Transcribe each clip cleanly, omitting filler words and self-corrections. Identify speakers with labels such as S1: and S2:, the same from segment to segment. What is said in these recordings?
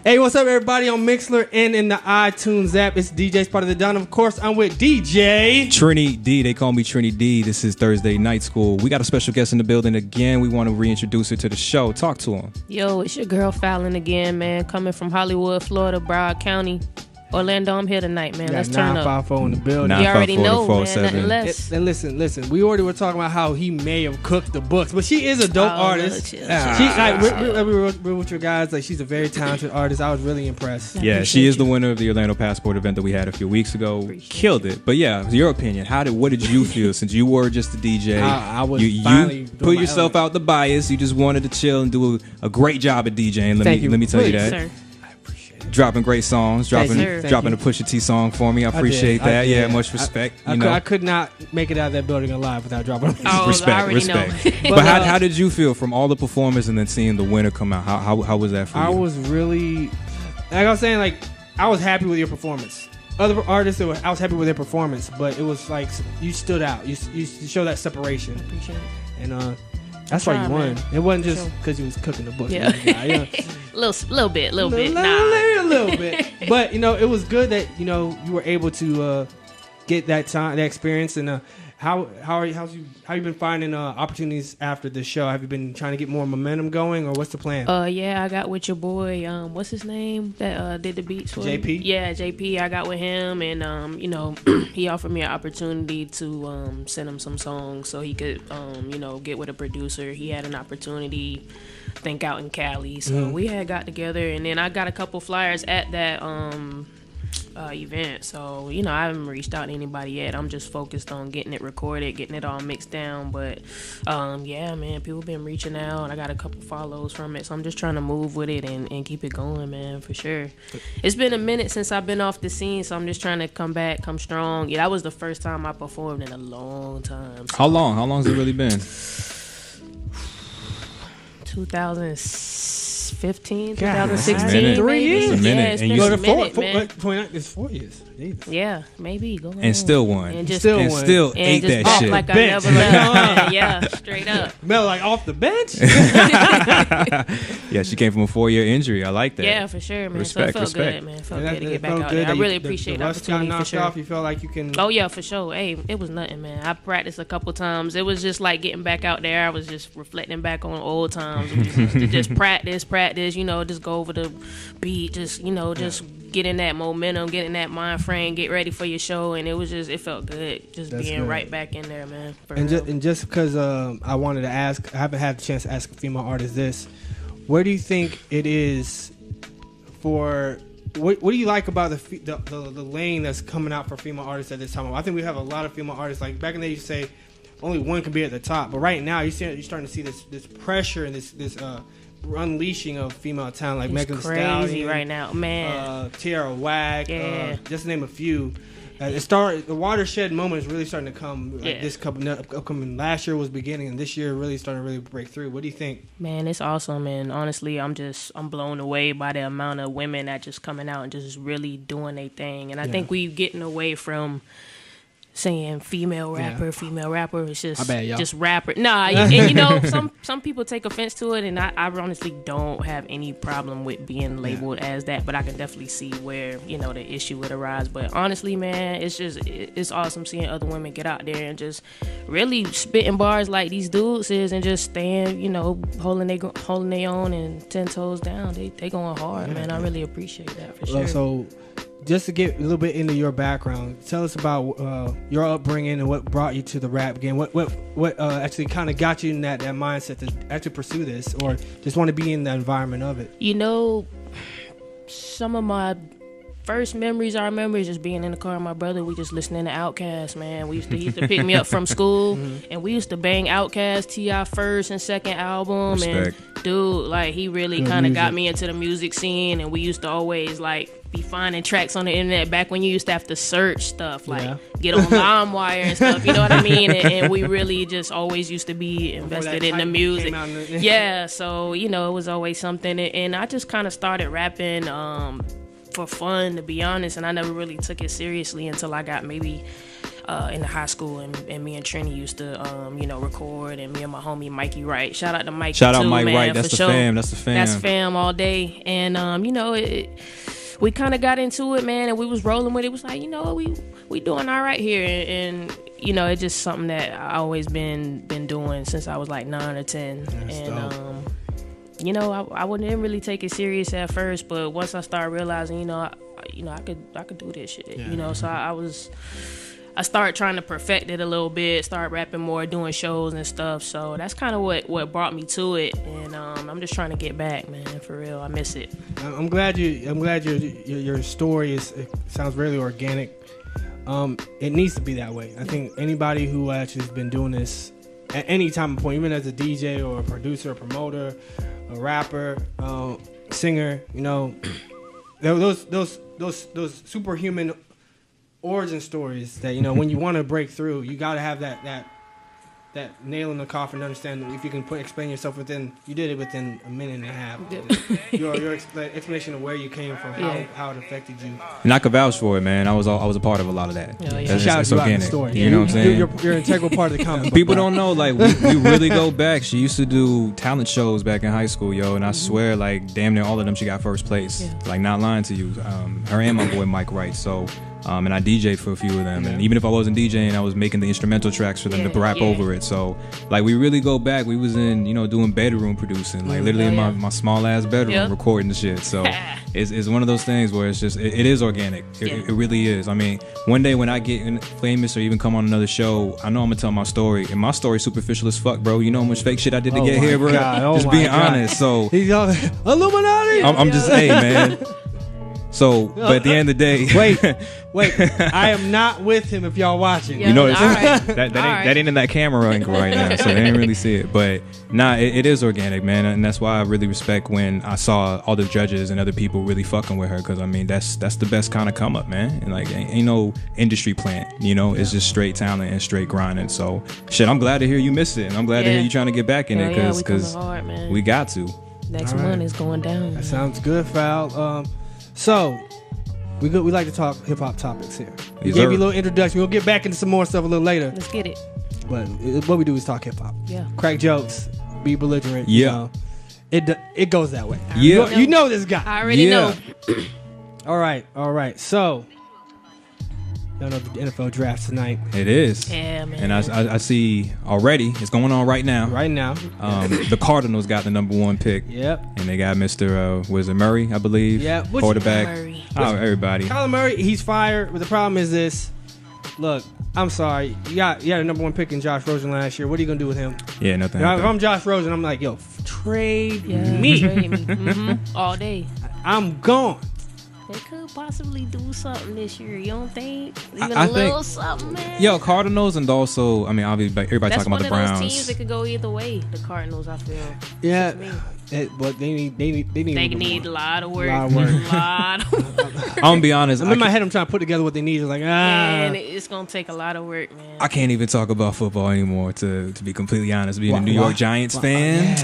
S1: Hey, what's up, everybody? On Mixler and in the iTunes app. It's DJ's part of the Don. Of course, I'm with DJ
S2: Trini D. They call me Trini D. This is Thursday Night School. We got a special guest in the building again. We want to reintroduce her to the show. Talk to him.
S3: Yo, it's your girl Fallon again, man. Coming from Hollywood, Florida, Broward County. Orlando, I'm here tonight, man. Let's turn up.
S1: 954 in the building.
S3: You already know, man. Nothing less.
S1: And listen. We already were talking about how he may have cooked the books, but she is a dope artist. She, like, we were with your guys. Like, she's a very talented artist. I was really impressed.
S2: Yeah, she is the winner of the Orlando Passport event that we had a few weeks ago. Killed it. But yeah, your opinion. What did you feel since you were just a DJ?
S1: I was
S2: you put yourself out the bias. You just wanted to chill and do a great job at DJing. Let me tell you that.
S3: Sir.
S2: Dropping great songs, dropping a Pusha T song for me. I appreciate that. Yeah, much respect.
S1: I could not make it out of that building alive without dropping.
S2: Respect. But how did you feel from all the performers and then seeing the winner come out? How was that for you?
S1: I was really, like I was saying, like I was happy with your performance. Other artists, I was happy with their performance, but it was like you stood out. You show that separation.
S3: I appreciate it.
S1: And that's why you won. It wasn't just because you was cooking the book.
S3: Yeah. little bit.
S1: A little bit. But it was good that you were able to get that time, that experience. And how you been finding opportunities after the show? Have you been trying to get more momentum going, or what's the plan?
S3: Yeah, I got with your boy. What's his name that did the beats for
S1: JP?
S3: Me? Yeah, JP. I got with him, and he offered me an opportunity to send him some songs so he could get with a producer. He had an opportunity, I think, out in Cali. So we had got together, and then I got a couple flyers at that event. So I haven't reached out to anybody yet. I'm just focused on getting it recorded, getting it all mixed down. But yeah, man, people been reaching out. I got a couple follows from it, so I'm just trying to move with it and keep it going, man, for sure. It's been a minute since I've been off the scene, so I'm just trying to come back, come strong. Yeah, that was the first time I performed in a long time. So.
S2: How long has it really been?
S3: 2015, 2016,
S1: 3 years.
S2: It's a minute.
S3: Yeah, it's
S2: And
S3: been
S2: you
S3: a minute, man.
S1: 29, it's 4 years. Jesus.
S3: Yeah, maybe. Go
S2: and still won.
S3: And just
S2: still ate
S3: just
S2: that shit.
S3: Like I never left. Yeah, straight up.
S1: Mel, like off the bench.
S2: Yeah, she came from a 4-year injury. I like that.
S3: Yeah, for sure, man.
S2: Respect,
S3: so it felt good, man. It felt good to get back out
S1: there.
S3: I really appreciate the opportunity, for sure.
S1: Off, you felt like you can.
S3: Oh yeah, for sure. Hey, it was nothing, man. I practiced a couple times. It was just like getting back out there. I was just reflecting back on old times. Just practice. Just go over the beat. Just get in that momentum, get in that mind frame, get ready for your show, and it felt good just being good. Right back in there, man.
S1: And just because I wanted to ask, I haven't had the chance to ask a female artist this. Where do you think it is for? What do you like about the lane that's coming out for female artists at this time? I think we have a lot of female artists. Like back in the day, you say only one can be at the top, but right now you're starting to see this pressure and this unleashing of female talent, like Megan Thee Stallion
S3: right now, man.
S1: Tierra Whack, just to name a few. The watershed moment is really starting to come. Like this upcoming last year was beginning, and this year really starting to really break through. What do you think?
S3: Man, it's awesome, and honestly, I'm blown away by the amount of women that just coming out and just really doing their thing. And I think we getting away from saying female rapper. It's just rapper. Nah, and some people take offense to it, and I honestly don't have any problem with being labeled as that, but I can definitely see where the issue would arise. But honestly, man, it's awesome seeing other women get out there and just really spitting bars like these dudes is, and just staying, holding their own and 10 toes down. They going hard, man. I really appreciate that for sure.
S1: So, just to get a little bit into your background, tell us about your upbringing and what brought you to the rap game. What actually kind of got you in that mindset to actually pursue this, or just want to be in the environment of it?
S3: Some of my first memories I remember is just being in the car with my brother. We just listening to Outkast, man. He used to pick me up from school, and we used to bang Outkast, T.I. first and second album.
S2: Respect.
S3: And dude, like he really kind of got me into the music scene, and we used to always be finding tracks on the internet back when you used to have to search stuff, get on LimeWire and stuff, you know what I mean? And we really just always used to be invested in the music. Yeah, so, it was always something. And I just kind of started rapping for fun, to be honest, and I never really took it seriously until I got maybe in the high school, and me and Trini used to, record, and me and my homie Mikey Wright. Shout out to Mikey.
S2: Shout out
S3: too,
S2: Mike
S3: man,
S2: Wright. That's the
S3: sure.
S2: fam. That's the fam.
S3: That's fam all day. And we kind of got into it, man, and we was rolling with it. It was like, we doing all right here, and it's just something that I always been doing since I was like 9 or 10.
S1: That's
S3: dope. I didn't really take it serious at first, but once I started realizing, I could do this shit.
S1: Yeah.
S3: So I started trying to perfect it a little bit, start rapping more, doing shows and stuff. So that's kind of what brought me to it, and I'm just trying to get back, man. For real, I miss it.
S1: I'm glad your story sounds really organic. It needs to be that way. I think anybody who actually has been doing this at any time point, even as a DJ or a producer, a promoter, a rapper, singer, those superhuman origin stories that when you want to break through, you got to have that nail in the coffin to understand if you can explain yourself you did it within a minute and a half. your explanation of where you came from, how it affected you.
S2: And I could vouch for it, man. I was a part of a lot of that.
S1: Shout out to you out in the story.
S2: You know what I'm saying?
S1: You're an integral part of the comic book.
S2: People don't know, like, we really go back. She used to do talent shows back in high school, yo, and I swear, like, damn near all of them, she got first place. Yeah. Like, not lying to you. Her and my boy Mike Wright. So, and I DJ'd for a few of them. And even if I wasn't DJing, I was making the instrumental tracks for them to rap over it. So, like, we really go back. We was in, doing bedroom producing, like, literally in my small ass bedroom recording the shit. So, it's one of those things where it's just, it is organic. It really is. I mean, one day when I get famous or even come on another show, I know I'm gonna tell my story. And my story's superficial as fuck, bro. You know how much fake shit I did to get here, bro? Just being honest. So,
S1: he's all Illuminati.
S2: I'm just, hey, man. So, but at the end of the day,
S1: wait, I am not with him. If y'all watching,
S2: that ain't in that camera angle right now, so they didn't really see it. But it is organic, man, and that's why I really respect when I saw all the judges and other people really fucking with her, because I mean that's the best kind of come up, man. And like ain't no industry plant, it's just straight talent and straight grinding. So shit, I'm glad to hear you missed it, and I'm glad to hear you trying to get back in it, because we got to.
S3: Next month is going down.
S1: That sounds good, Fal. So, we like to talk hip-hop topics here. We gave you a little introduction. We'll get back into some more stuff a little later.
S3: Let's get it.
S1: But what we do is talk hip-hop. Yeah. Crack jokes, be belligerent.
S2: Yeah.
S1: It goes that way.
S2: Yeah.
S1: You know this guy.
S3: I already know.
S1: All right. So, y'all know the NFL draft tonight.
S2: It is.
S3: Yeah, man.
S2: And I see already, it's going on right now. The Cardinals got the number 1 pick.
S1: Yep.
S2: And they got Mr. was it Murray, I believe?
S1: Yeah.
S2: Quarterback.
S3: Murray.
S2: Oh, everybody.
S1: Kyler Murray, he's fired. But the problem is this. Look, I'm sorry. You got the number 1 pick in Josh Rosen last year. What are you going to do with him?
S2: Yeah, nothing.
S1: If I'm Josh Rosen, I'm like, yo, trade me.
S3: Trade me. All day.
S1: I'm gone.
S3: They could possibly do something this year. You don't think? Even
S2: I
S3: a little
S2: think,
S3: something, man.
S2: Yo, Cardinals, and also, I mean, obviously, everybody talking about the Browns.
S3: That's one of those teams that could go either way. The Cardinals, I feel.
S1: Yeah, but they need
S3: a lot of work.
S1: I'm
S2: gonna be honest.
S1: I'm in my head. I'm trying to put together what they need. It's like
S3: man, it's gonna take a lot of work, man.
S2: I can't even talk about football anymore. To be completely honest, being a New York Giants fan,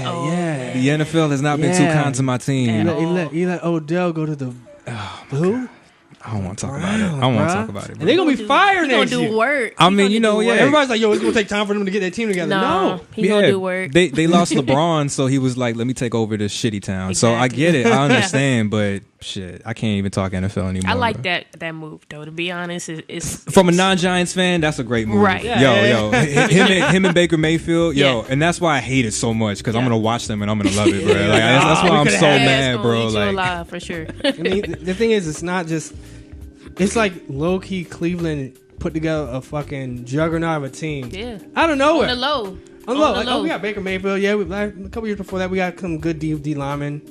S2: the NFL has not been too kind to my team.
S1: He let Odell go to the who?
S2: I don't want to talk about it. I don't want to talk about it.
S1: And they're going to be fired next year.
S3: He's going to do work.
S2: I mean,
S1: everybody's like, yo, it's going to take time for them to get their team together. No.
S3: He's going to do work.
S2: They lost LeBron, so he was like, let me take over this shitty town. Exactly. So I get it. I understand, but shit, I can't even talk NFL anymore.
S3: I like that move, though. To be honest, it's
S2: from a non-Giants fan, that's a great move.
S3: Right.
S2: Yo. Him and Baker Mayfield, and that's why I hate it so much, because I'm going to watch them and I'm going to love it, bro. Like, that's why I'm so mad, bro.
S3: Like, alive, for sure.
S1: I mean, the thing is, it's not just... It's like low-key Cleveland put together a fucking juggernaut of a team.
S3: Yeah.
S1: Out of nowhere.
S3: On the low.
S1: Like, we got Baker Mayfield. Yeah, a couple years before that, we got some good D linemen.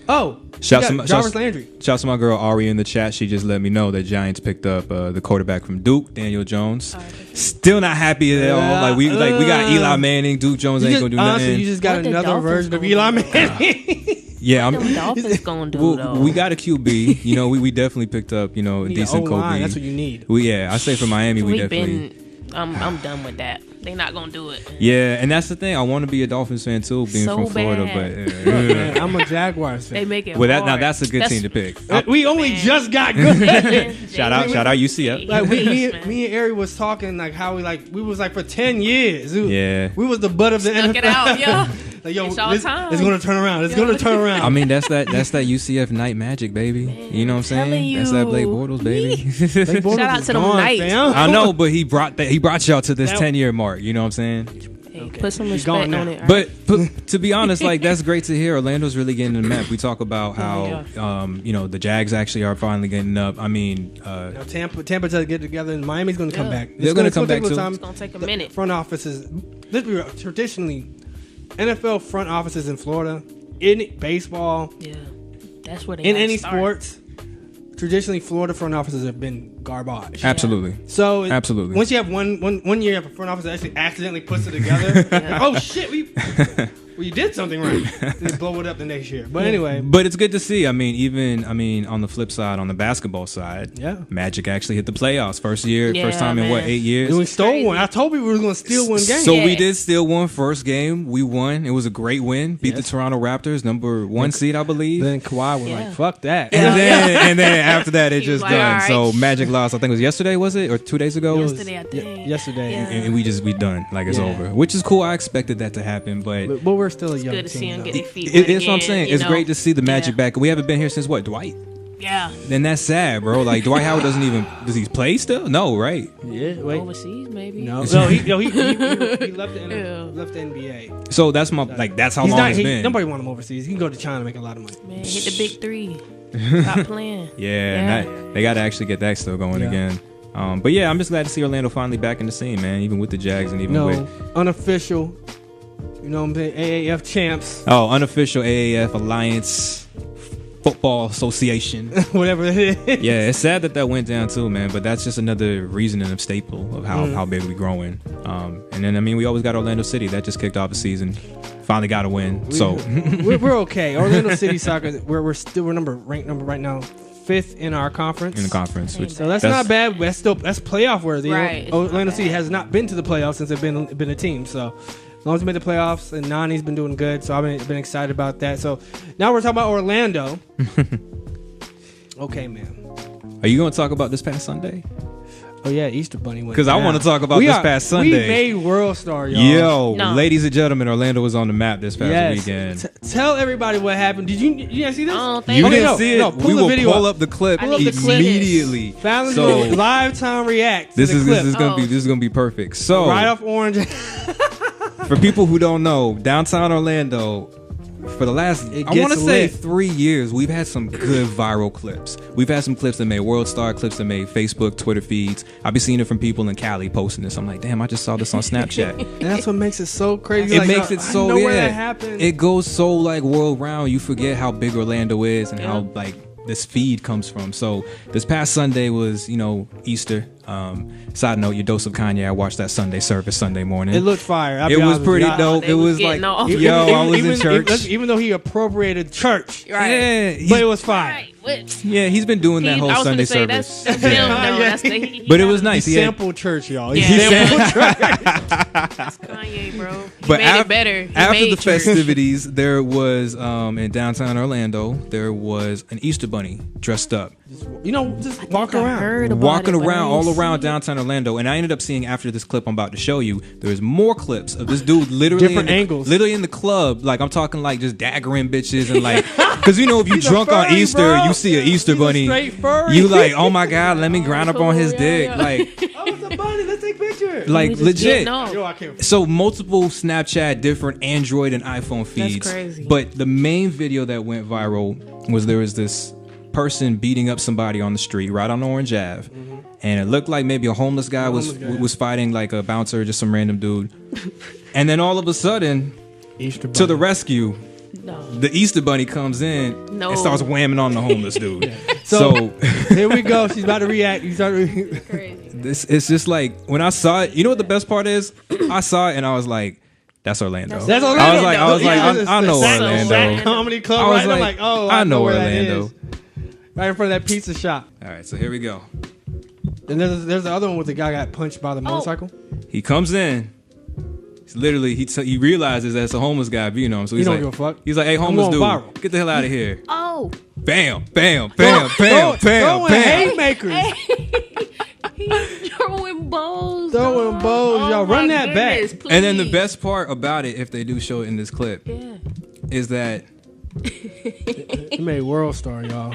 S1: Oh, Jarvis Landry.
S2: Shout out to my girl Ari in the chat. She just let me know that Giants picked up the quarterback from Duke, Daniel Jones. Still not happy at all. Like we got Eli Manning. Duke Jones ain't gonna do nothing.
S1: Honestly, you just got another version of Eli Manning.
S2: Yeah,
S3: what the Dolphins gonna do though?
S2: We got a QB. We definitely picked up a decent QB.
S1: That's what you need.
S2: I say for Miami, we definitely.
S3: I'm done with that. They not gonna do it.
S2: Yeah, and that's the thing. I want to be a Dolphins fan too, being
S3: So
S2: from Florida,
S3: bad.
S2: but
S1: Man, I'm a Jaguars fan.
S3: They make it
S2: well,
S3: hard.
S2: now that's a good team to pick.
S1: We only just got good.
S2: Shout out UCF.
S1: Like me and Ari was talking like how we was like for 10 years. We was the butt of the
S3: Stuck
S1: NFL.
S3: it out, yo.
S1: Like, yo,
S3: It's all
S1: it's
S3: time.
S1: gonna turn around. It's gonna turn around.
S2: I mean, that's that UCF Knight magic, baby. You know what I'm saying?
S3: telling
S2: That's that Blake
S3: you.
S2: Bortles, baby.
S1: Blake Bortles
S3: Shout out
S1: is
S3: to them
S1: gone,
S3: Knights.
S1: fam.
S2: I know, but he brought y'all to this
S1: That-
S2: 10-year mark. You know what I'm saying?
S3: Hey, put some
S1: He's gone
S3: respect
S1: now.
S3: on it. all
S2: But to be honest, like that's great to hear. Orlando's really getting in the map. We talk about how the Jags actually are finally getting up. I mean,
S1: Now, Tampa does get together, and Miami's gonna come back.
S2: They're gonna come back,
S1: take a
S2: too.
S1: little time.
S3: It's gonna take a
S1: The
S3: minute.
S1: Front offices, let's be real, traditionally, NFL front offices in Florida, in baseball,
S3: Yeah, that's where they
S1: in
S3: gotta
S1: any
S3: start.
S1: sports, traditionally Florida front offices have been garbage.
S2: absolutely.
S1: So
S2: Absolutely.
S1: once you have one year, you have a front office that actually accidentally puts it together.
S3: Yeah.
S1: Oh shit, we did something right. They blow it up the next year. But anyway,
S2: But it's good to see. I mean, on the flip side, on the basketball side,
S1: Yeah.
S2: Magic actually hit the playoffs. First time in
S3: man.
S2: 8 years?
S1: we stole
S3: crazy.
S1: one. I told people we were going to steal one game.
S2: So
S3: Yeah.
S2: we did steal one first game. We won. It was a great win. Beat the
S1: Yes.
S2: Toronto Raptors, number 1 seed, I believe.
S1: Then Kawhi was
S3: Yeah.
S1: like, "Fuck that."
S2: And then after that, it
S3: He was
S2: just
S3: like,
S2: done.
S3: all right.
S2: So Magic lost. I think it was yesterday, was it, or 2 days ago?
S3: Yesterday, I think.
S1: yesterday.
S3: Yeah.
S2: And we done. Like it's
S1: Yeah.
S2: over, which is cool. I expected that to happen, but
S1: But we're still a young
S3: Good to see
S1: team.
S3: him
S1: though.
S3: get their feet
S2: it's
S3: wet
S2: what I'm
S3: again,
S2: saying.
S3: you
S2: It's
S3: know?
S2: great to see the Magic
S3: Yeah.
S2: back. We haven't been here since what, Dwight?
S3: Yeah,
S2: Then that's sad, bro. Like Dwight Howard does he play still? No, right?
S1: Yeah, wait.
S3: overseas maybe.
S1: No, he left the NBA.
S2: So that's that's how
S1: He's
S2: long
S1: not.
S2: it's been.
S1: Nobody want him overseas. He can go to China and make a lot of money.
S3: Man, hit the big three. Stop playing.
S2: Yeah, and they got to actually get that still going
S1: Yeah.
S2: again. But yeah, I'm just glad to see Orlando finally back in the scene, man. Even with the Jags and even with
S1: Unofficial. You know what I'm saying? AAF champs,
S2: unofficial AAF Alliance Football Association.
S1: whatever it is.
S2: Yeah, it's sad that went down too, man. But that's just another reason and a staple of how big we growing. And then we always got Orlando City that just kicked off a season, finally got a win. So
S1: we're okay. Orlando City Soccer. We're ranked number right now 5th in our conference.
S2: in the conference, which
S1: So that's not bad. But that's playoff worthy.
S3: Right, it's
S1: Orlando
S3: not
S1: City
S3: bad.
S1: has not been to the playoffs since they've been a team. So as long as we made the playoffs, and Nani's been doing good, so I've been excited about that. So now we're talking about Orlando. Okay, man.
S2: Are you going to talk about this past Sunday?
S1: Oh yeah, Easter Bunny went.
S2: 'Cause I
S1: down.
S2: wanna talk about this past Sunday.
S1: We made World Star, y'all.
S2: Yo,
S3: No.
S2: ladies and gentlemen, Orlando was on the map this past
S1: Yes.
S2: weekend.
S1: Tell everybody what happened. Did you guys see this?
S3: I don't think
S2: You
S3: Okay,
S2: didn't see it.
S1: pull
S2: We
S1: the
S2: will
S1: video
S2: pull
S1: up.
S2: up the clip
S3: Pull up the clip.
S2: immediately.
S1: Fallon's
S2: So
S1: gonna live time react.
S2: this
S1: to the
S2: is
S1: clip.
S2: this is gonna be perfect. So
S1: right off Orange.
S2: for people who don't know, downtown Orlando, for the last
S1: It
S2: I want to
S1: gets
S2: say
S1: lit.
S2: 3 years, we've had some good viral clips. We've had some clips that made World Star, clips that made Facebook, Twitter feeds. I've been seeing it from people in Cali posting this. I'm like, damn, I just saw this on Snapchat.
S1: And that's what makes it so crazy.
S2: It
S1: Like,
S2: makes
S1: I
S2: it so
S1: know where
S2: yeah.
S1: that happened.
S2: It goes so like world round. You forget how big Orlando is and how like this feed comes from. So this past Sunday was Easter. Side note, your dose of Kanye. I watched that Sunday service Sunday morning.
S1: It looked fire. I'll be
S2: It was
S1: honest with
S2: pretty
S1: you.
S2: dope.
S3: They
S2: It
S3: was
S2: was like
S3: getting off.
S2: yo, I was in church.
S1: Even though he appropriated church,
S3: Right.
S2: Yeah,
S1: but it was fire.
S3: Right. What?
S2: yeah, he's been doing that
S3: I
S2: whole
S3: was
S2: Sunday
S3: gonna say,
S2: service.
S3: That's him.
S2: Yeah.
S3: No,
S1: Yeah.
S3: that's he
S2: But it was
S3: got
S2: nice.
S1: He
S2: He had-
S1: sampled church, y'all.
S3: Yeah.
S1: He sampled church.
S3: That's Kanye, bro. He
S2: But
S3: made it better. He
S2: after
S3: made
S2: the
S3: church.
S2: festivities, there was in downtown Orlando, there was an Easter bunny dressed up,
S1: Just walking
S3: I
S1: around.
S3: heard about
S2: walking
S3: it, but I
S2: around
S3: didn't
S2: all
S3: see
S2: around
S3: it.
S2: downtown Orlando. And I ended up seeing after this clip I'm about to show you, there's more clips of this dude literally
S1: Different angles.
S2: literally in the club. Like I'm talking like just daggering bitches and like, because if you
S1: He's a
S2: drunk on
S1: furry,
S2: Easter,
S1: bro.
S2: you see an Easter
S1: He's a
S2: bunny,
S1: straight furry.
S2: you like, oh my god, let me grind up on his
S3: yeah,
S2: dick,
S3: yeah.
S2: like
S1: Oh, it's a bunny. Let's take pictures.
S2: like
S3: He just
S2: legit.
S3: getting off.
S1: Yo, I can't.
S2: So multiple Snapchat, different Android and iPhone feeds.
S3: crazy.
S2: But the main video that went viral was there was this person beating up somebody on the street right on Orange Ave. And it looked like maybe a homeless guy was fighting like a bouncer, just some random dude. And then all of a sudden,
S1: Easter
S2: to the rescue,
S3: No.
S2: the Easter bunny comes in
S3: No.
S2: and starts whamming on the homeless dude.
S1: So here we go. She's about to react. You start.
S3: Crazy.
S2: It's just like when I saw it, you know what the best part is? I saw it and I was like, that's Orlando.
S1: That's Orlando.
S2: I was like, I know
S3: That's
S2: Orlando.
S3: Orlando.
S1: Comedy club.
S2: I was
S1: Right? I'm
S2: like,
S1: like, oh,
S2: I know
S1: where
S2: Orlando.
S1: that is. Right in front of that pizza shop.
S2: All right, so here we go.
S1: And there's the other one with the guy got punched by the motorcycle.
S2: He comes in. He's literally, he realizes that's a homeless guy beating him. So he's
S1: don't
S2: like,
S1: give a fuck.
S2: He's like, hey, homeless dude,
S1: viral.
S2: get the hell out of here.
S3: Oh.
S2: Bam, bam, bam, bam, bam, bam.
S1: Haymakers.
S3: He's throwing bows.
S1: Throwing bows. Y'all run that back.
S3: Please.
S2: And then the best part about it, if they do show it in this clip, is that
S1: He made World Star, y'all.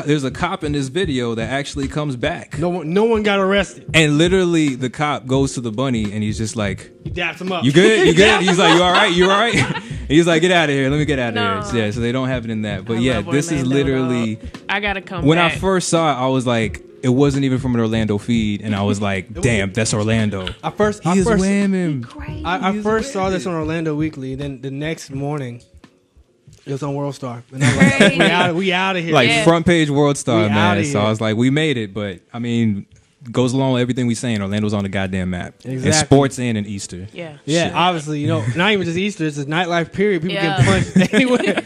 S2: there's a cop in this video that actually comes back.
S1: No one got arrested.
S2: And literally, the cop goes to the bunny and he's just like,
S1: He daps him up.
S2: "You good? You good?" He's like, "You all right? You all right?" And he's like, "Get out of here. Let me get out of here." Yeah, so they don't have it in that. But yeah, this is literally.
S3: I gotta come.
S2: When
S3: back.
S2: I first saw it, I was like, it wasn't even from an Orlando feed, and I was like, "Damn, that's Orlando."
S1: I first
S2: whamming.
S1: I first saw this on Orlando Weekly. Then the next morning, it was on World Star. And I was like, we out of here.
S2: Like front page World Star,
S1: We
S2: man.
S1: outta
S2: So
S1: here.
S2: I was like, we made it. But I mean, goes along with everything we saying. Orlando's on the goddamn map.
S1: Exactly.
S2: In sports and in Easter.
S3: Yeah.
S1: Yeah,
S2: Shit.
S1: obviously, not even just Easter. It's a nightlife period. People
S3: Yeah.
S1: get punched anywhere.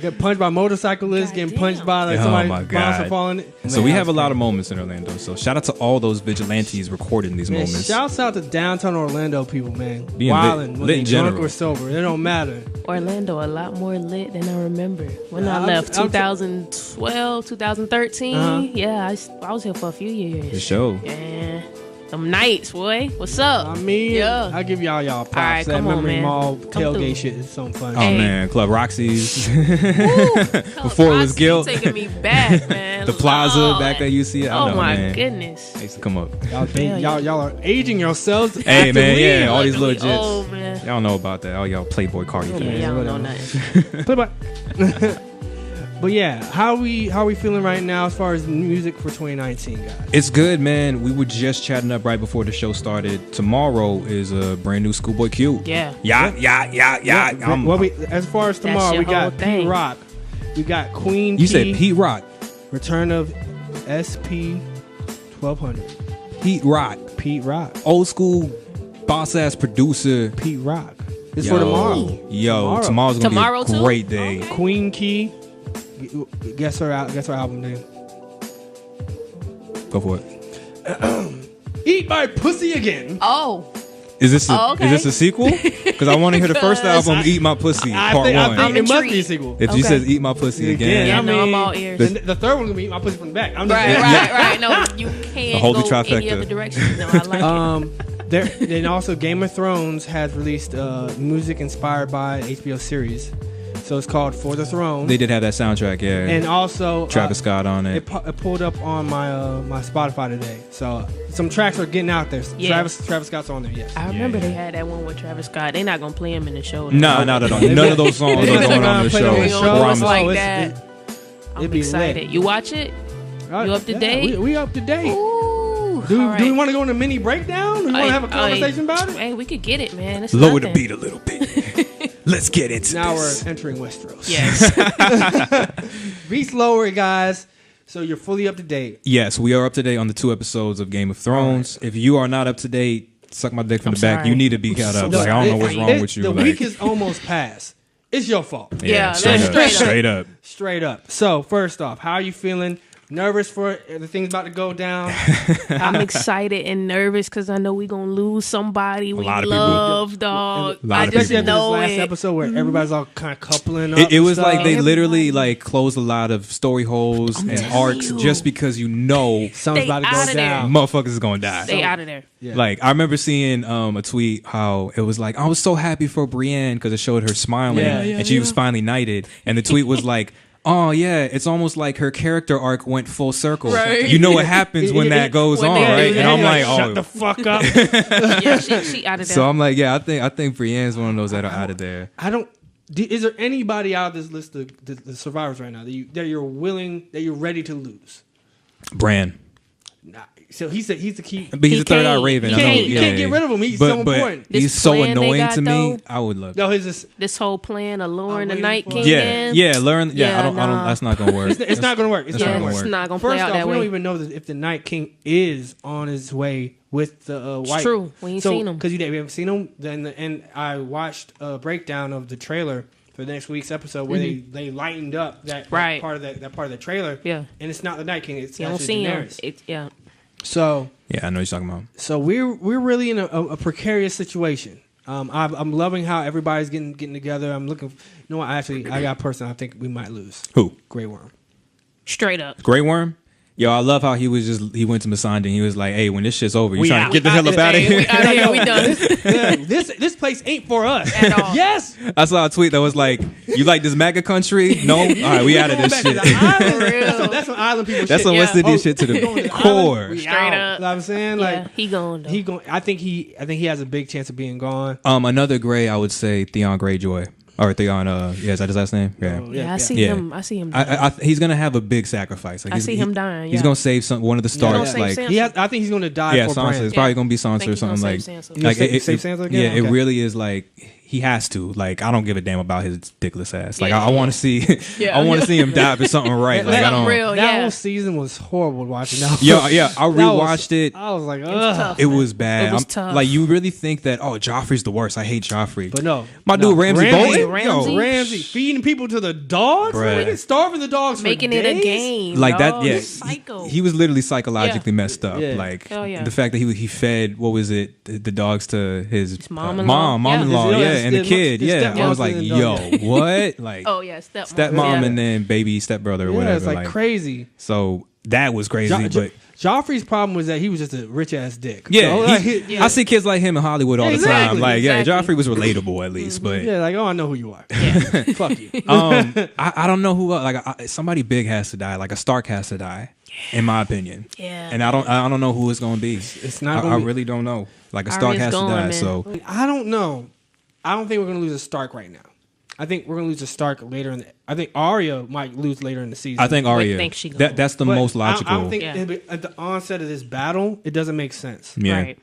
S1: Get punched by motorcyclists, getting punched by like
S2: Oh
S1: somebody
S2: my
S1: bouncer
S2: God.
S1: falling.
S2: So we have a lot of moments in Orlando. So shout out to all those vigilantes recording these moments.
S1: Shouts out to downtown Orlando people, man.
S2: Being
S1: Wildin',
S2: lit
S1: when they
S2: in
S1: drunk
S2: general.
S1: or sober, it don't matter.
S3: Orlando a lot more lit than I remember when I
S1: I'm-
S3: left.
S1: I'm-
S3: 2012, 2013.
S1: Uh-huh.
S3: Yeah, I was here for a few years.
S2: The show.
S3: Yeah, them nights, boy. What's up?
S1: I mean,
S3: Yeah.
S1: I give y'all props.
S3: right,
S1: That
S3: come on,
S1: Memory
S3: man.
S1: Mall
S3: Come
S1: tailgate
S3: through.
S1: shit is something fun.
S2: Oh
S3: Hey.
S2: man, Club Roxy's.
S3: Before
S2: Before it was guilt.
S3: taking me back, man.
S2: The Plaza
S3: Lord.
S2: back there, you see it. I
S3: Oh
S2: know,
S3: my
S2: man.
S3: goodness.
S2: I used to come up.
S1: Y'all are aging yourselves.
S2: Hey man,
S1: actively.
S2: yeah, all these little
S3: Luckily,
S2: jits.
S3: oh man.
S2: Y'all know about that. All y'all Playboy Cardi
S3: Yeah,
S2: fans.
S3: y'all
S1: whatever.
S3: know nothing.
S1: Bye-bye. But yeah, how we feeling right now as far as music for 2019, guys?
S2: It's good, man. We were just chatting up right before the show started. Tomorrow is a brand new Schoolboy Q.
S3: Yeah.
S2: Yeah.
S1: As far as tomorrow,
S3: your
S1: we got
S3: whole thing.
S1: Pete Rock, we got Queen.
S2: You
S1: Key,
S2: said Pete Rock.
S1: Return of SP 1200.
S2: Pete Rock.
S1: Pete Rock.
S2: Old school boss ass producer.
S1: Pete Rock. It's
S2: Yo.
S1: for tomorrow.
S2: Yo, tomorrow's gonna
S3: Tomorrow
S2: be a
S3: too?
S2: great day.
S3: Okay.
S1: Queen Key. Guess her album name.
S2: Go for it.
S1: Eat My Pussy Again.
S3: Oh,
S2: Is this
S3: Oh, okay.
S2: is this a sequel? Because I want to hear the first album, Eat My Pussy, Part 1.
S1: I think
S3: I'm
S1: it must be a
S3: intrigued.
S1: sequel.
S2: If
S3: Okay.
S2: you says Eat My Pussy again,
S3: Yeah,
S1: I
S3: no, I'm
S1: mean,
S3: all ears.
S1: The third one gonna be Eat My Pussy from the back. I'm just
S3: right. No, you can't
S2: Hold the
S3: go any
S2: trifecta.
S3: other direction. No, I like it.
S1: Then also Game of Thrones has released music inspired by HBO series, so it's called For the Throne.
S2: they did have that soundtrack, yeah.
S1: And also
S2: Travis Scott on it.
S1: It pulled up on my my Spotify today, so some tracks are getting out there.
S3: Yeah.
S1: Travis Scott's on there. Yes.
S3: I remember they had that one with Travis Scott. They're not gonna play him in the show.
S2: No, not at all. None of those songs are
S1: They're
S2: going
S1: not
S2: on the
S1: gonna play
S2: show.
S1: them on the show.
S3: It's
S2: Promise.
S3: like
S1: it's-
S3: that. I'm
S1: it'd be
S3: excited.
S1: lit.
S3: You watch it? You up to date?
S1: We up to date.
S3: Ooh.
S1: Do
S3: all right.
S1: we want to go in a mini breakdown? Do we want to have a conversation about it?
S3: Hey, we could get it, man. It's
S2: Lower the
S3: nothing.
S2: beat a little bit. Let's get into
S1: Now
S2: this.
S1: we're entering Westeros.
S3: Yes.
S1: Beats lower, guys. So you're fully up to date.
S2: Yes, we are up to date on the 2 episodes of Game of Thrones. If you are not up to date, suck my dick from
S3: I'm
S2: the back.
S3: sorry.
S2: You need to be caught up.
S3: so
S2: Like, I don't know what's
S3: sorry.
S2: wrong with you.
S1: The
S2: Like,
S1: week is almost past. It's your fault.
S3: Yeah,
S2: straight
S3: that's
S2: up.
S3: straight up.
S2: Straight up.
S1: Straight up. So first off, how are you feeling? Nervous for the thing's about to go down?
S3: I'm excited and nervous because I know we're going to lose somebody we
S2: lot of people.
S3: love, dog.
S2: A lot
S3: I
S2: of
S3: just
S2: people.
S1: Especially after
S3: know
S1: this last
S3: it.
S1: episode where everybody's all kind of coupling up.
S2: It
S1: and
S2: was like
S1: stuff.
S2: they literally like closed a lot of story holes and
S3: telling
S2: arcs
S3: you.
S2: just because you know
S1: Something's
S3: Stay
S1: about to
S3: outta
S1: go
S3: there.
S1: down.
S2: motherfuckers is gonna die.
S3: Stay out of there.
S1: Yeah.
S2: Like I remember seeing a tweet how it was like I was so happy for Brienne because it showed her smiling
S1: Yeah,
S2: and she was finally knighted, and the tweet was like, "Oh yeah, it's almost like her character arc went full circle."
S3: Right.
S2: You know what happens when that goes
S3: When
S2: on,
S3: they do
S2: right?
S3: that.
S2: And I'm
S1: Yeah,
S2: like,
S1: shut
S2: "Oh."
S1: the fuck up.
S3: Yeah, she out of there.
S2: So I'm like, yeah, I think Brienne's one of those that are out of there.
S1: I don't. Is there anybody out of this list of the survivors right now that you're ready to lose?
S2: Bran.
S1: Nah. So he's the key.
S2: But he's
S3: He
S2: a third eye
S3: can't-
S2: Raven.
S3: he
S2: I know,
S3: can't-
S1: you can't get rid of him. He's so important.
S3: This
S2: He's so
S3: plan they
S2: annoying
S3: got,
S2: to me.
S3: though,
S2: I would love.
S1: No, his
S3: this whole plan of luring the
S1: waiting
S3: Night
S1: for
S3: King
S1: it.
S2: Yeah,
S3: in.
S2: yeah. Learn. Yeah,
S3: Yeah,
S2: I don't.
S3: nah.
S2: That's not gonna work.
S1: it's not going to work. It's
S2: That's
S1: not
S3: Yeah,
S1: going to
S3: it's
S1: work.
S3: not going to play
S1: First
S3: out
S1: off,
S3: that
S1: we
S3: way.
S1: don't even know if the Night King is on his way with the white.
S3: true. We ain't seen him.
S1: Because we haven't seen him. And I watched a breakdown of the trailer for the next week's episode where they lightened up that
S3: Right.
S1: part of that part of the trailer.
S3: Yeah.
S1: And it's not the Night King. It's
S3: You don't
S1: actually
S3: see him.
S1: Daenerys.
S3: Yeah.
S1: So
S2: Yeah, I know what you're talking about.
S1: So we're really in a precarious situation. I'm loving how everybody's getting together. I'm looking. You know what? Actually, I got a person I think we might lose.
S2: Who?
S1: Grey Worm.
S3: Straight up.
S2: Grey Worm? Yo, I love how he went to Masanda and he was like, "Hey, when this shit's over, you
S1: We
S2: trying
S1: out.
S2: to get the hell up out of
S3: Hey,
S2: here."
S3: we out here. We done.
S1: This place ain't for us
S3: At all.
S1: Yes.
S2: I saw a tweet that was like, "You like this MAGA country? No, all right, we out of
S1: Going
S2: this
S1: back to
S2: shit."
S1: the island.
S3: For real.
S1: That's some island people.
S2: That's
S1: shit.
S2: some West
S3: Yeah.
S2: Indian shit to
S1: Going to
S2: the
S1: the
S2: core.
S1: island, we
S3: Straight
S1: out.
S3: up.
S1: You know what I'm saying?
S3: Yeah,
S1: Like
S3: he going though.
S1: he going. I think he has a big chance of being gone.
S2: Another Grey, I would say Theon Greyjoy. Or Theon, is that his last name? Yeah.
S1: Oh,
S3: Yeah, I see
S2: Yeah.
S3: him. I see him. Dying.
S2: He's gonna have a big sacrifice. Like
S3: I see him dying.
S2: He's
S3: yeah.
S2: gonna save one of the Starks.
S3: save
S2: Like
S3: Sansa.
S1: I think he's going to die
S2: yeah,
S1: for
S2: Sansa.
S1: Bran.
S2: It's probably
S3: Yeah.
S2: gonna be
S3: I think
S2: Sansa or
S3: he's gonna
S2: something like.
S3: save Sansa.
S1: You gonna save Sansa again?
S2: Yeah, it
S1: Okay.
S2: really is like he has to. Like I don't give a damn about his dickless ass. Like
S3: Yeah.
S2: I want to see.
S3: Yeah.
S2: I want to see him die for something right. Like I
S3: Something
S2: don't.
S3: real.
S1: That
S3: Yeah.
S1: whole season was horrible watching. That
S2: Yeah, I
S1: That
S2: rewatched it.
S1: I was like,
S3: was
S1: ugh.
S3: tough.
S2: It was bad.
S3: It was tough.
S2: Like you really think that? Oh, Joffrey's the worst. I hate Joffrey.
S1: But no,
S2: My dude Ramsay Bolton.
S3: Ramsay.
S2: Yo,
S1: Ramsay feeding people to the dogs,
S2: Bruh.
S1: nigga, starving the dogs,
S3: Making
S1: for
S3: it a
S1: days?
S3: game.
S2: like that.
S3: dog.
S2: Yeah,
S3: Psycho.
S2: he was literally psychologically
S3: Yeah.
S2: messed up.
S1: Yeah.
S2: Like
S3: Hell yeah.
S2: the fact that he fed what was it the dogs to his
S3: mom-in-law.
S2: mom-in-law,
S1: Yeah.
S2: yeah,
S1: His-
S2: and the
S1: his-
S2: kid.
S1: his
S2: Yeah, I was
S1: stepmom
S2: like,
S1: to the
S2: yo,
S1: dog.
S2: what? Like
S3: Oh yeah, stepmom.
S2: stepmom
S3: Yeah.
S2: and then baby stepbrother or
S1: Yeah,
S2: whatever.
S1: it's like crazy.
S2: So that was crazy, but.
S1: Joffrey's problem was that he was just a rich ass dick.
S2: Yeah,
S1: So, like,
S2: I see kids like him in Hollywood all the
S1: Exactly,
S2: time. Like, yeah,
S3: exactly.
S2: Joffrey was relatable at least, but
S1: yeah, like, oh, I know who you are.
S3: Yeah.
S1: Fuck you.
S2: I don't know who like somebody big has to die. Like a Stark has to die, in my opinion.
S3: Yeah.
S2: And I don't know who it's gonna be.
S1: It's not
S2: I
S1: gonna be.
S2: really don't know. Like a Stark
S3: Arya's
S2: has to
S3: gone,
S2: die.
S3: man.
S2: So
S1: I don't know. I don't think we're gonna lose a Stark right now. I think we're gonna lose a Stark later in. I think Arya might lose later in the season.
S2: I think Arya.
S3: think she gonna-
S2: That's the
S1: But
S2: most logical.
S1: I don't think
S3: Yeah.
S1: at the onset of this battle, it doesn't make sense.
S2: yeah.
S3: Right.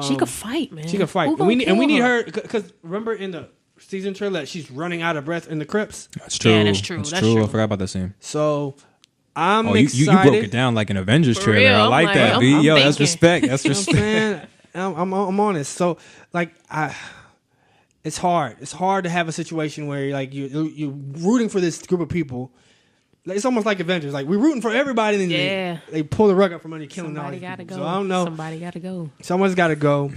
S3: She could fight, man.
S1: She can fight,
S3: Who
S1: and
S3: gonna
S1: we need
S3: kill
S1: her because remember in the season trailer that she's running out of breath in the crypts.
S2: That's true.
S3: Yeah, that's true.
S2: That's
S3: That's
S2: true.
S3: true.
S2: I forgot about that scene.
S1: So I'm
S2: Oh, you
S1: excited.
S2: broke it down like an Avengers
S3: For
S2: trailer.
S3: real,
S2: I
S3: I'm
S2: like
S3: like,
S2: that.
S3: I'm-
S2: B.
S3: I'm
S2: Yo, that's
S3: thinking.
S2: respect. That's
S1: You know what I'm
S2: respect.
S1: saying? I'm honest. So like it's hard. It's hard to have a situation where like you're rooting for this group of people. Like, it's almost like Avengers. Like we're rooting for everybody, and then
S3: Yeah.
S1: they pull the rug up from under, killing all
S3: Somebody
S1: these
S3: gotta
S1: people.
S3: go.
S1: So I don't know.
S3: Somebody gotta go.
S1: Someone's got to go.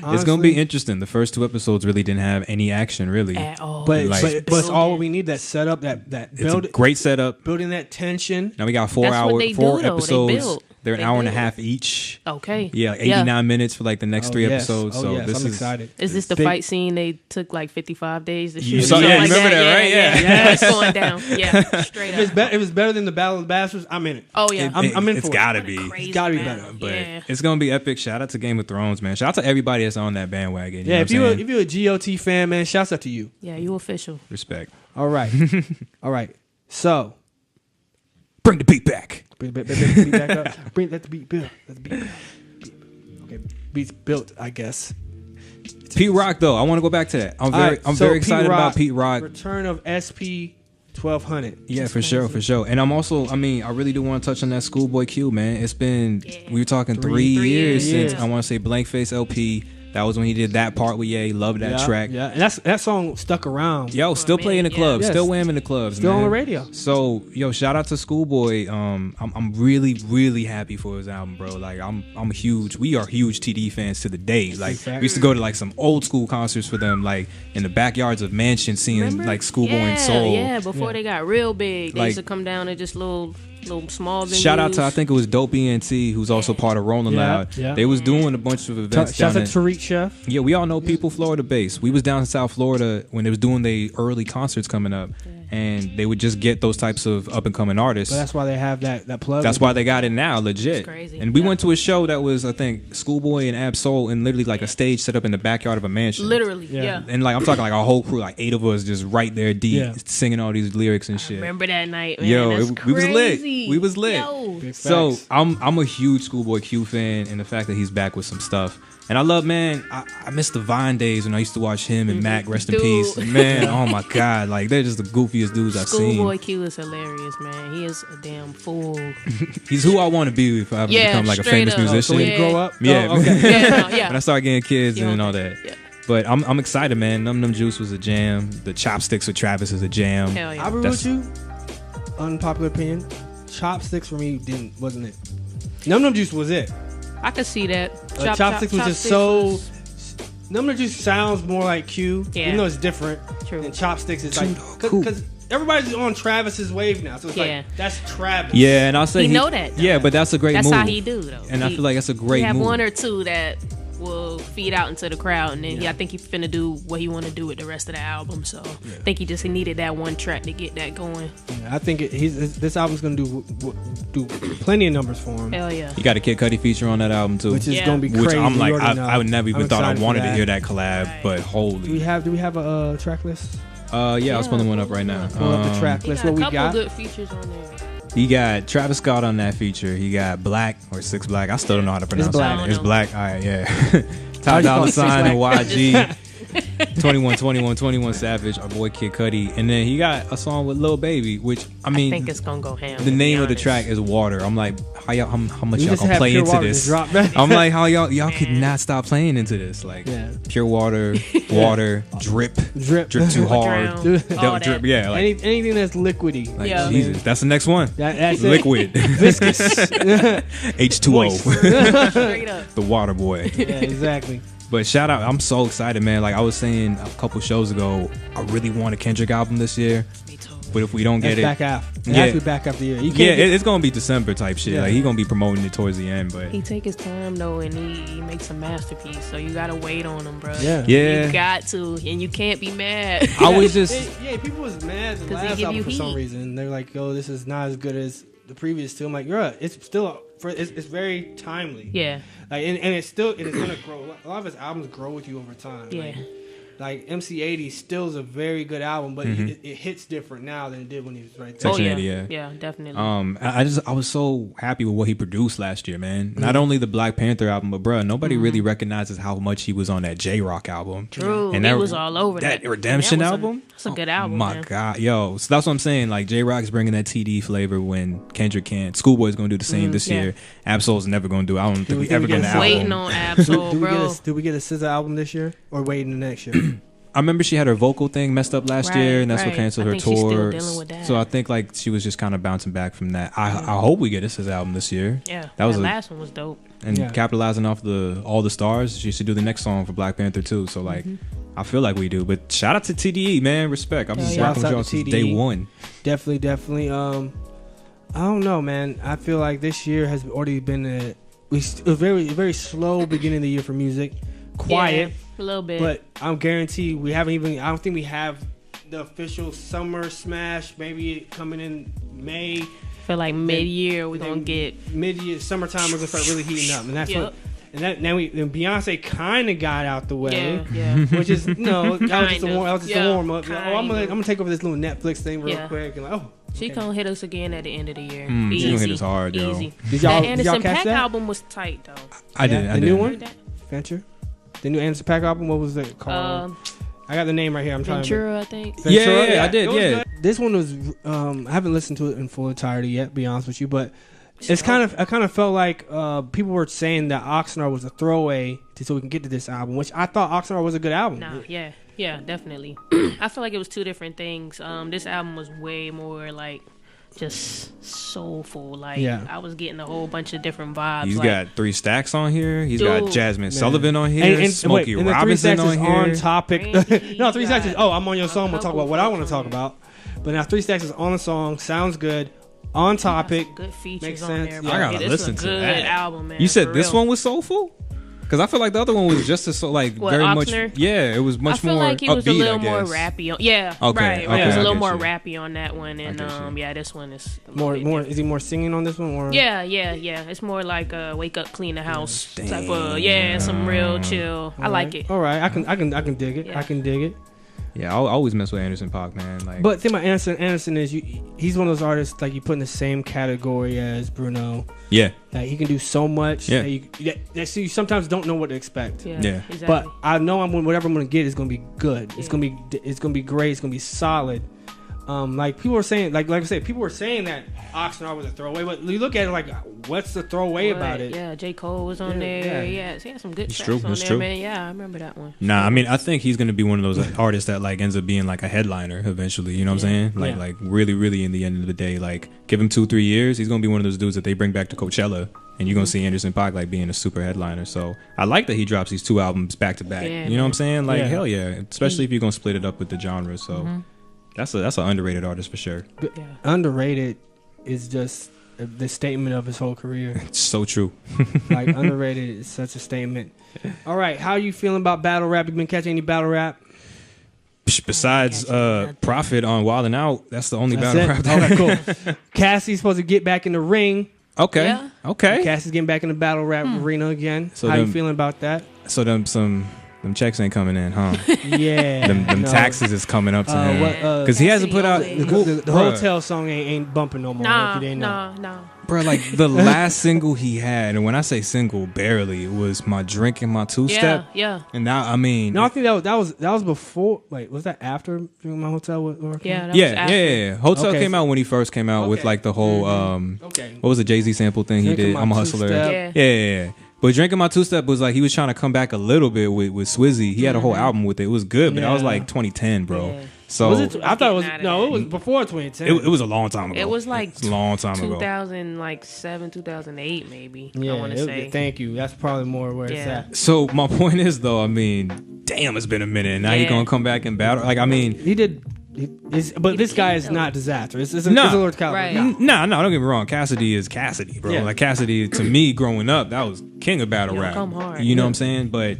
S2: It's gonna be interesting. The first 2 episodes really didn't have any action, really.
S3: At all.
S1: but
S2: Like-
S1: but it's all we need. That setup, that
S2: It's
S1: build,
S2: a great setup.
S1: building that tension.
S2: Now we got 4
S3: That's what they
S2: four
S3: do, though. They
S2: episodes.
S3: build.
S2: They're an
S3: They
S2: hour and a
S3: build.
S2: half each.
S3: Okay.
S2: Yeah, like 89 minutes for like the next 3
S1: yes.
S2: episodes.
S1: Oh,
S2: So
S1: yes.
S2: this
S1: I'm
S2: is
S1: excited.
S3: Is this the
S1: Big-
S3: fight scene they took like 55 days to shoot?
S2: You saw-
S3: Something
S2: yeah, you
S3: like
S2: remember that, right? Yeah.
S3: Yeah, it's going down. Yeah, straight
S1: If
S3: up.
S1: it was better than the Battle of the Bastards, I'm in it.
S3: Oh yeah.
S1: I'm in
S2: it's
S1: for it.
S2: gotta be.
S3: Crazy,
S1: It's gotta be
S3: man.
S1: better,
S2: But
S3: Yeah.
S2: it's gonna be epic. Shout out to Game of Thrones, man. Shout out to everybody that's on that bandwagon. You
S1: Yeah,
S2: know
S1: if
S2: what I'm saying?
S1: you're a GOT fan, man, shouts out to you.
S3: Yeah, you official.
S2: Respect.
S1: All right, all right. So
S2: Bring the beat back.
S1: bring the beat back up. Let the beat build. Let the beat build. Okay, beats built, I guess.
S2: Pete Rock, though, I want to go back to that. I'm very
S1: Pete
S2: excited
S1: Rock,
S2: about Pete Rock.
S1: Return of SP 1200.
S2: Yeah, for sure, for sure. And I'm also, I really do want to touch on that Schoolboy Q, man. It's been, we were talking 3 years since,
S1: years.
S2: I want to say, Blank Face LP. That was when he did that part with Ye. Love that track.
S1: Yeah, and that song stuck around.
S2: Yo, still play in the
S3: yeah.
S2: clubs.
S1: Yes.
S2: Still wham in the clubs,
S1: Still
S2: man.
S1: on the radio.
S2: So, yo, shout out to Schoolboy. I'm really, really happy for his album, bro. Like, I'm huge. We are huge TD fans to the day. Like, we used to go to like some old school concerts for them, like in the backyards of mansions, seeing
S3: Remember?
S2: like Schoolboy
S3: yeah,
S2: and Soul.
S3: Yeah, before they got real big, they
S2: Like-
S3: used to come down to just little small venues.
S2: Shout out to I think it was Dope ENT, who's also part of Rolling
S1: Yeah,
S2: Loud.
S1: yeah.
S2: They was doing a bunch of events
S1: Shouts
S2: down
S1: out
S2: there.
S1: to Tariq Chef.
S2: Yeah, we all know people Florida based. We was down in South Florida when they was doing the early concerts coming up, and they would just get those types of up and coming artists.
S1: But that's why they have that plug.
S2: That's why they got it now, legit.
S3: It's crazy.
S2: And we
S3: Yeah.
S2: went to a show that was, I think, Schoolboy and Ab Soul, and literally like a stage set up in the backyard of a mansion.
S3: Literally,
S1: Yeah.
S3: yeah.
S2: And like I'm talking like a whole crew, like 8 of us, just right there deep,
S1: Yeah.
S2: singing all these lyrics and shit.
S3: Remember that night, man?
S2: Yo,
S3: That's
S2: we was lit.
S3: crazy.
S2: We was lit.
S3: Yo.
S1: Big
S2: So
S1: facts.
S2: I'm a huge Schoolboy Q fan, and the fact that he's back with some stuff. And I love, man, I miss the Vine days when I used to watch him and Mac, rest in
S3: Dude.
S2: peace. Man, oh my God, like they're just the goofiest dudes I've seen.
S3: Schoolboy Q is hilarious, man. He is a damn fool.
S2: He's who I want to be if I ever
S3: Yeah,
S2: become like a
S3: straight
S2: famous
S3: up.
S2: musician.
S1: So when you
S3: Yeah.
S1: grow up,
S2: Yeah.
S1: Oh, okay.
S3: Yeah, no, yeah.
S2: When I start getting kids
S3: Yeah.
S2: and all that.
S3: Yeah.
S2: But I'm excited, man. Num Num Juice was a jam. The Chopsticks with Travis is a jam.
S3: Hell yeah.
S1: I'll be real
S2: That's-
S1: with you. Unpopular opinion. Chopsticks for me wasn't it. Num Num Juice was it.
S3: I could see that.
S1: Chopsticks was just so. Num Num Juice sounds more like Q, even though it's different.
S3: True.
S1: And Chopsticks is like because everybody's on Travis's wave now, so it's like that's Travis.
S2: Yeah, and I'll say
S3: he know that. Though.
S2: Yeah, but that's a great move.
S3: That's how he do though.
S2: And I feel like that's a great move.
S3: Have one or two that will feed out into the crowd, and then I think he finna do what he want to do with the rest of the album. So I think he needed that one track to get that going.
S1: Yeah, I think this album's gonna do plenty of numbers for him.
S3: Hell yeah!
S2: You got a Kid Cudi feature on that album too,
S1: which is gonna be crazy.
S2: Which I'm like, I would never even thought I wanted to hear that collab, but holy.
S1: Do we have a track list?
S2: Yeah, I was pulling one up right now.
S1: Pull up the track list. What we got?
S3: A couple good features on there.
S2: He got Travis Scott on that feature. He got Black or Six Black. I still don't know how to pronounce it. It's Black. All right, yeah. Top Dollar Sign and YG. 21 Savage, our boy Kid Cudi, and then he got a song with Lil Baby, which I think
S3: it's gonna go ham.
S2: The name of the track is Water. I'm like, how much y'all gonna play into this? I'm like, how y'all could not stop playing into this? Like, pure water, drip too hard, drip, yeah. Like,
S1: anything that's liquidy.
S2: Like, Jesus, that's the next one.
S1: That's
S2: liquid,
S1: viscous,
S2: H2O,
S3: straight up,
S2: the water boy.
S1: Yeah, exactly.
S2: But shout out, I'm so excited, man. Like I was saying a couple shows ago, I really want a Kendrick album this year.
S3: Me too.
S2: But if we don't get
S1: back half. It has to be back half the year.
S2: It's gonna be December type shit. Like he gonna be promoting it towards the end, but
S3: he take his time though, and he makes a masterpiece. So you gotta wait on him, bro.
S2: Yeah.
S3: You got to, and you can't be mad.
S2: I was just
S1: people was mad the last album for some reason. They're like, yo, this is not as good as the previous two. I'm like, you're right. It's still it's very timely.
S3: Yeah.
S1: Like and it's gonna grow. A lot of his albums grow with you over time.
S3: Yeah.
S1: Like MC80 still is a very good album, but it hits different now than it did when he was right there.
S2: Section 80,
S3: yeah, definitely.
S2: I was so happy with what he produced last year, man. Not only the Black Panther album, but bro, nobody really recognizes how much he was on that J-Rock album.
S3: True, and he was all over that
S2: Redemption album.
S3: That's a good album.
S2: My God, yo, so that's what I'm saying. Like J-Rock is bringing that TD flavor when Kendrick can't. Schoolboy's gonna do the same this year. Absol's never gonna do it. I don't think we ever get an album.
S3: Waiting on Absol, bro.
S1: Do we get a SZA album this year or waiting the next year?
S2: I remember she had her vocal thing messed up last year, and that's what canceled her tour.
S3: She's still dealing with that.
S2: So I think like she was just kind of bouncing back from that. I hope we get this album this year.
S3: Yeah, that last one was dope.
S2: And capitalizing off all the stars, she should do the next song for Black Panther too. So like, I feel like we do. But shout out to TDE, man. Respect. I've been rocking with y'all since day one.
S1: Definitely. I don't know, man. I feel like this year has already been a very very slow beginning of the year for music. Quiet.
S3: A little bit,
S1: but I'm guaranteed we haven't even. I don't think we have the official summer smash. Maybe coming in May.
S3: Feel like mid-year we're gonna get
S1: mid-year summertime. We're gonna start really heating up, and that's what. And that now Beyonce kind of got out the way, which is that was just a warm up. I'm gonna take over this little Netflix thing real quick, and
S3: she gonna hit us again at the end of the year.
S2: She gonna hit us hard, yo.
S3: Easy.
S1: Did y'all
S3: Anderson
S1: catch
S3: .Paak
S1: that?
S3: album was tight though.
S2: I did.
S1: The new one, Venture. The new Anderson .Paak album, what was it called? I got the name right here. I'm trying to.
S3: Ventura, I think.
S1: Ventura?
S2: Yeah, I did. Yeah.
S1: This one was. I haven't listened to it in full entirety yet. Be honest with you, but it's kind of. I kind of felt like people were saying that Oxnard was a throwaway so we can get to this album, which I thought Oxnard was a good album.
S3: Nah, yeah, definitely. I feel like it was two different things. This album was way more like just soulful. Like I was getting a whole bunch of different vibes.
S2: He's got 3 Stacks on here. He's got Jasmine Sullivan on here. And Smokey Robinson on here.
S1: On topic. No, 3 Stacks is I'm on your song. We'll talk about what I want to talk about. But now 3 Stacks is on the song. Sounds good. On topic.
S3: Good features
S1: makes
S3: on
S1: sense.
S3: there.
S2: Yeah. I gotta listen to that.
S3: Good album, man.
S2: You said this one was soulful? Because I feel like the other one was just as very
S3: Oxnard?
S2: much. Yeah, it was much more.
S3: I feel like he was
S2: upbeat,
S3: a little more rappy.
S2: Okay.
S3: It was a little more rappy on that one, and this one is
S1: more. Is he more singing on this one? Or?
S3: Yeah. It's more like wake up, clean the house type of some real chill. I like it.
S1: All right, I can dig it. I can dig it.
S2: Yeah, I always mess with Anderson .Paak, man. Like,
S1: but the thing about Anderson is he's one of those artists like you put in the same category as Bruno.
S2: Yeah,
S1: like he can do so much.
S2: Yeah,
S1: that you sometimes don't know what to expect.
S3: Yeah. Exactly.
S1: But I know whatever I'm gonna get is gonna be good. Yeah. It's gonna be great. It's gonna be solid. Like people were saying, like I said, people were saying that Oxnard was a throwaway, but you look at it like, what's the throwaway about it?
S3: Yeah, J. Cole was on there. Yeah, he had some good tracks on there, man. Yeah, I remember that one.
S2: Nah, I mean, I think he's gonna be one of those artists that like ends up being like a headliner eventually. You know what I'm saying? Like really, really in the end of the day, like give him 2-3 years, he's gonna be one of those dudes that they bring back to Coachella and you're gonna see Anderson .Paak like being a super headliner. So I like that he drops these 2 albums back to back. You know what I'm saying? Like hell yeah, especially if you're gonna split it up with the genre. So that's an underrated artist for sure.
S1: Underrated is just the statement of his whole career.
S2: It's so true.
S1: Like underrated is such a statement. All right, how you feeling about battle rap? You been catching any battle rap?
S2: Besides Prophet on Wild 'N Out, that's the only battle rap.
S1: Okay, cool. Cassie's supposed to get back in the ring.
S2: Okay.
S1: Cassie's getting back in the battle rap arena again.
S2: So
S1: how you feeling about that?
S2: So them checks ain't coming in, huh?
S1: Yeah.
S2: them taxes is coming up to him. Because he hasn't put out...
S1: The hotel song ain't bumping no more.
S3: Nah.
S2: Bro, like the last single he had, and when I say single, barely, it was My Drink and My Two-Step.
S3: Yeah.
S2: And now, I mean...
S1: No, I think that was before... Wait, was that after Drink My Hotel?
S3: Yeah, that was after.
S2: Yeah. Hotel came out when he first came out with like the whole... What was the Jay-Z sample thing he did? I'm a Hustler. Yeah. But Drinking My Two-Step was like, he was trying to come back a little bit with Swizzy. He had a whole album with it. It was good, but that was like 2010, bro.
S3: Yeah.
S2: So
S1: was it, I thought it was... No, it was before 2010.
S2: It was a long time ago.
S3: It was like
S2: a long time ago.
S3: 2007, 2008, maybe.
S1: Yeah,
S3: I want to say.
S1: Thank you. That's probably more where it's at.
S2: So my point is, though, I mean, damn, it's been a minute. Now he's going to come back and battle. Like, I mean...
S1: He did... But this guy is not Disaster. It's a Lord Caliber.
S3: Right.
S2: No, don't get me wrong. Cassidy is Cassidy, bro.
S1: Yeah.
S2: Like Cassidy, to me, growing up, that was king of battle rap.
S3: Come hard.
S2: You know what I'm saying? But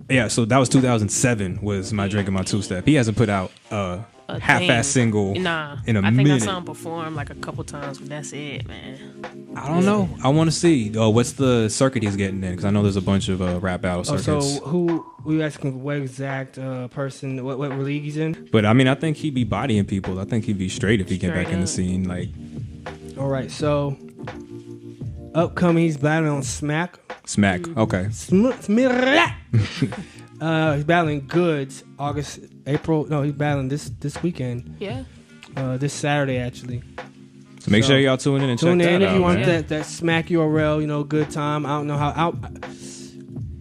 S2: yeah, so that was 2007 was My Drink and My Two-Step. He hasn't put out a half-ass single in a minute.
S3: I think I saw him perform like a couple times, but that's it, man.
S2: I don't know. I want to see. What's the circuit he's getting in? Because I know there's a bunch of rap battle circuits.
S1: So who we asking what exact person, what league he's in?
S2: But I mean, I think he'd be bodying people. I think he'd be straight if he get back in the scene. Like,
S1: all right. So upcoming, he's battling on Smack.
S2: Okay.
S1: He's battling Goods April. No, he's battling this weekend.
S3: Yeah.
S1: This Saturday actually.
S2: So make sure y'all tune in and check that out.
S1: Tune in if you want
S2: man.
S1: that Smack URL. Good time. I don't know how.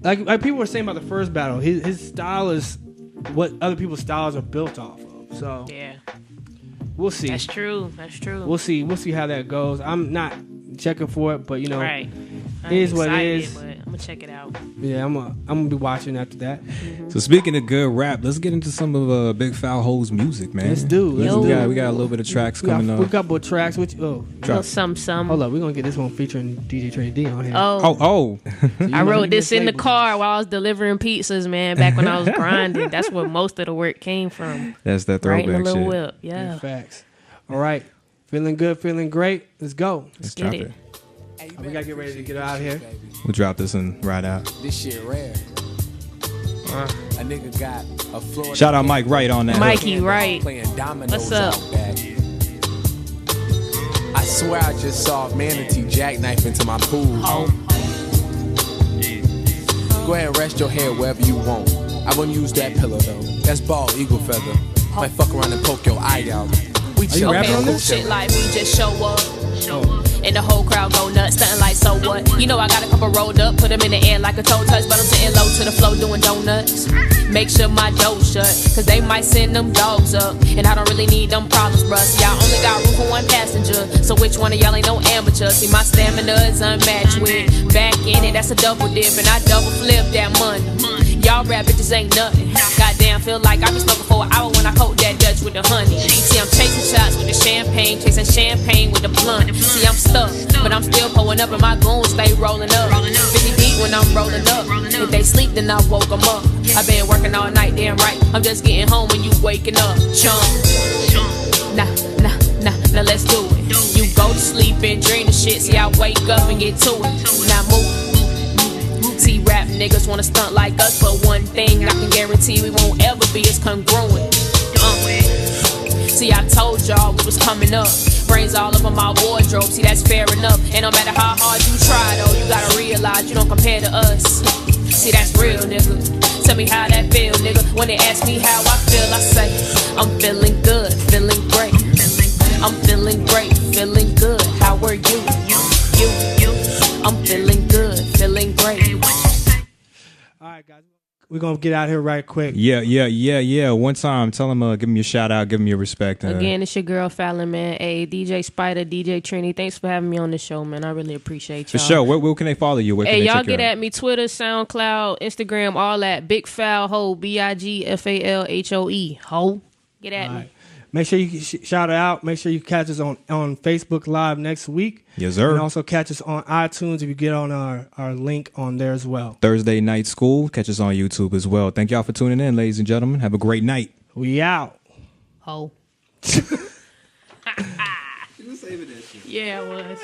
S1: Like people were saying about the first battle, his style is what other people's styles are built off of. So
S3: yeah,
S1: we'll see.
S3: That's true.
S1: We'll see how that goes. I'm not checking for it, but
S3: right.
S1: It is what it is.
S3: But I'm gonna check it out.
S1: Yeah, I'm gonna be watching after that.
S2: So speaking of good rap, let's get into some of Big Foul Ho's music, man.
S1: Let's do.
S2: We got a little bit of tracks coming up.
S1: We got a couple of tracks.
S3: Some.
S1: Hold up, we're gonna get this one featuring DJ Trey D on here.
S3: Oh. I wrote this in the car while I was delivering pizzas, man. Back when I was grinding, that's where most of the work came from.
S2: That's that throwback
S3: right in the little
S2: shit.
S3: whip. Yeah.
S1: Good facts. All right, feeling good, feeling great. Let's go.
S2: Let's drop it.
S1: We gotta get ready to get out of here.
S2: We'll drop this and ride out.
S4: This shit rare. A nigga got a Florida.
S2: Shout out Mike Wright on that.
S3: Mikey Wright.
S4: Playing dominoes
S3: What's up?
S4: out back. I swear I just saw Manatee jackknife into my pool. Go ahead and rest your head wherever you want. I won't use that pillow though. That's bald eagle feather. Might fuck around and poke your eye out. We chill.
S1: rapping on this?
S3: Shit like we just show up. And the whole crowd go nuts, stunting like so what? You know I got a couple rolled up, put them in the air like a toe touch, but I'm sitting low to the floor doing donuts. Make sure my dough shut, cause they might send them dogs up. And I don't really need them problems, bruh. See, I only got room for one passenger, so which one of y'all ain't no amateur? See, my stamina is unmatched with back in it, that's a double dip, and I double flip that money. Y'all rap bitches ain't nothing. Goddamn, feel like I been smoking for an hour when I coat that Dutch with the honey. See, I'm chasing shots with the champagne, chasing champagne with the blunt. See, I'm stuck, but I'm still pulling up and my goons stay rolling up. 50 deep when I'm rolling up. If they sleep, then I woke them up. I been working all night, damn right. I'm just getting home when you waking up. Chump. Now let's do it. You go to sleep and dream the shit. See, I wake up and get to it. Now move. See, rap niggas wanna stunt like us, but one thing I can guarantee we won't ever be as congruent. See, I told y'all we was coming up. Brains all over my wardrobe, see, that's fair enough. And no matter how hard you try, though, you gotta realize you don't compare to us. See, that's real, nigga. Tell me how that feel, nigga. When they ask me how I feel, I say, I'm feeling good, feeling great. I'm feeling great, feeling good. How are you? You. I'm feeling good, feeling great.
S1: All right, guys. we're gonna get out here right quick.
S2: Yeah. One time, tell him, give me a shout out, give me your respect.
S3: Again, it's your girl Fallon, man. Hey, DJ Spider, DJ Trini, thanks for having me on the show, man. I really appreciate y'all.
S2: For sure. Where can they follow you? Where
S3: Hey,
S2: can they
S3: y'all
S2: check
S3: get
S2: you out?
S3: at me Twitter, SoundCloud, Instagram, all that. Big Foul Ho, BIGFALHOE. Ho. Get at me.
S1: Make sure you shout it out. Make sure you catch us on Facebook Live next week.
S2: Yes, sir.
S1: And also catch us on iTunes if you get on our link on there as well.
S2: Thursday Night School. Catch us on YouTube as well. Thank y'all for tuning in, ladies and gentlemen. Have a great night.
S1: We out.
S3: Ho.
S2: You were saving that shit.
S3: Yeah, I was.